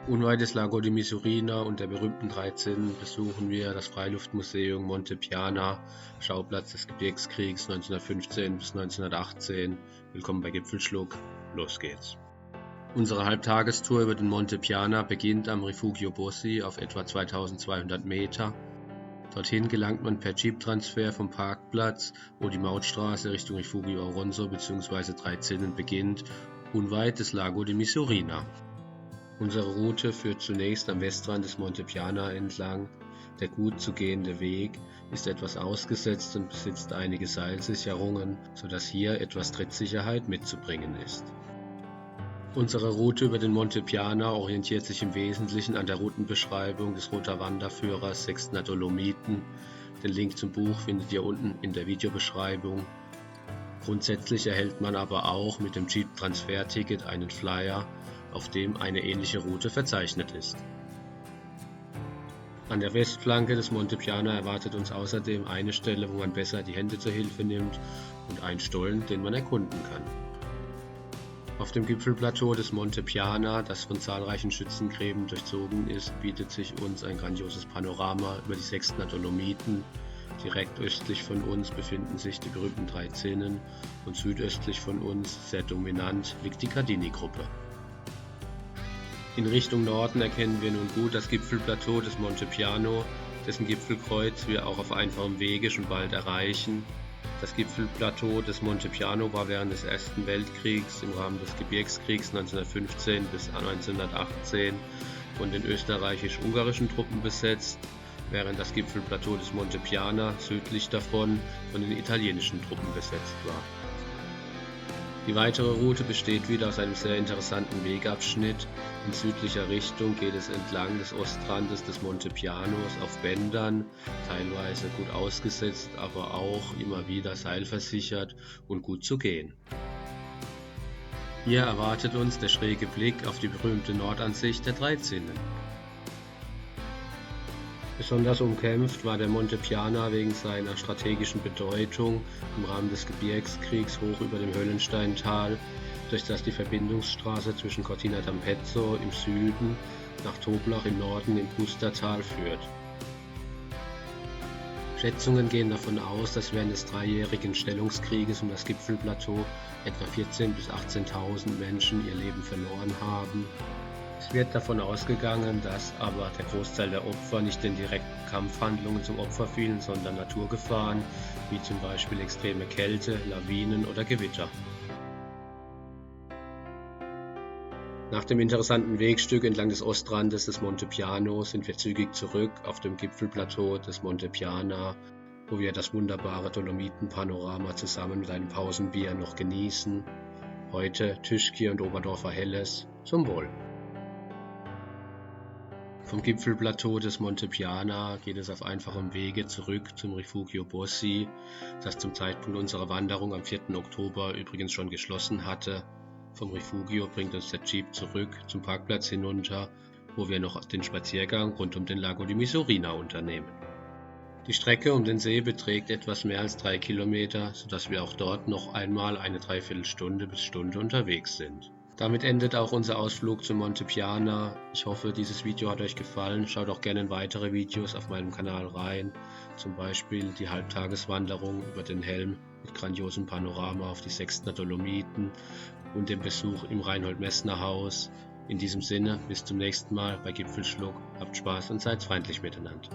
Unweit des Lago di Misurina und der berühmten drei Zinnen besuchen wir das Freiluftmuseum Monte Piana, Schauplatz des Gebirgskriegs 1915 bis 1918. Willkommen bei Gipfelschluck, los geht's! Unsere Halbtagestour über den Monte Piana beginnt am Rifugio Bossi auf etwa 2200 Meter. Dorthin gelangt man per Jeep-Transfer vom Parkplatz, wo die Mautstraße Richtung Rifugio Auronzo bzw. Drei Zinnen beginnt, unweit des Lago di Misurina. Unsere Route führt zunächst am Westrand des Monte Piana entlang. Der gut zu gehende Weg ist etwas ausgesetzt und besitzt einige Seilsicherungen, sodass hier etwas Trittsicherheit mitzubringen ist. Unsere Route über den Monte Piana orientiert sich im Wesentlichen an der Routenbeschreibung des Roter Wanderführers Sextner Dolomiten. Den Link zum Buch findet ihr unten in der Videobeschreibung. Grundsätzlich erhält man aber auch mit dem Jeep-Transfer-Ticket einen Flyer, auf dem eine ähnliche Route verzeichnet ist. An der Westflanke des Monte Piana erwartet uns außerdem eine Stelle, wo man besser die Hände zur Hilfe nimmt, und ein Stollen, den man erkunden kann. Auf dem Gipfelplateau des Monte Piana, das von zahlreichen Schützengräben durchzogen ist, bietet sich uns ein grandioses Panorama über die Sextner Dolomiten. Direkt östlich von uns befinden sich die berühmten Drei Zinnen und südöstlich von uns, sehr dominant, liegt die Cardini-Gruppe. In Richtung Norden erkennen wir nun gut das Gipfelplateau des Monte Piano, dessen Gipfelkreuz wir auch auf einfachem Wege schon bald erreichen. Das Gipfelplateau des Monte Piano war während des Ersten Weltkriegs im Rahmen des Gebirgskriegs 1915 bis 1918 von den österreichisch-ungarischen Truppen besetzt, während das Gipfelplateau des Monte Piana südlich davon von den italienischen Truppen besetzt war. Die weitere Route besteht wieder aus einem sehr interessanten Wegabschnitt. In südlicher Richtung geht es entlang des Ostrandes des Monte Pianos auf Bändern, teilweise gut ausgesetzt, aber auch immer wieder seilversichert und gut zu gehen. Hier erwartet uns der schräge Blick auf die berühmte Nordansicht der Drei Zinnen. Besonders umkämpft war der Monte Piana wegen seiner strategischen Bedeutung im Rahmen des Gebirgskriegs hoch über dem Höllensteintal, durch das die Verbindungsstraße zwischen Cortina d'Ampezzo im Süden nach Toblach im Norden im Pustertal führt. Schätzungen gehen davon aus, dass während des dreijährigen Stellungskrieges um das Gipfelplateau etwa 14.000 bis 18.000 Menschen ihr Leben verloren haben. Es wird davon ausgegangen, dass aber der Großteil der Opfer nicht den direkten Kampfhandlungen zum Opfer fielen, sondern Naturgefahren, wie zum Beispiel extreme Kälte, Lawinen oder Gewitter. Nach dem interessanten Wegstück entlang des Ostrandes des Monte Piano sind wir zügig zurück auf dem Gipfelplateau des Monte Piana, wo wir das wunderbare Dolomitenpanorama zusammen mit einem Pausenbier noch genießen. Heute Tischki und Oberdorfer Helles, zum Wohl! Vom Gipfelplateau des Monte Piana geht es auf einfachem Wege zurück zum Rifugio Bossi, das zum Zeitpunkt unserer Wanderung am 4. Oktober übrigens schon geschlossen hatte. Vom Rifugio bringt uns der Jeep zurück zum Parkplatz hinunter, wo wir noch den Spaziergang rund um den Lago di Misurina unternehmen. Die Strecke um den See beträgt etwas mehr als 3 Kilometer, sodass wir auch dort noch einmal eine Dreiviertelstunde bis Stunde unterwegs sind. Damit endet auch unser Ausflug zum Monte Piana. Ich hoffe, dieses Video hat euch gefallen. Schaut auch gerne in weitere Videos auf meinem Kanal rein. Zum Beispiel die Halbtageswanderung über den Helm mit grandiosem Panorama auf die Sextner Dolomiten und dem Besuch im Reinhold-Messner-Haus. In diesem Sinne, bis zum nächsten Mal bei Gipfelschluck. Habt Spaß und seid freundlich miteinander.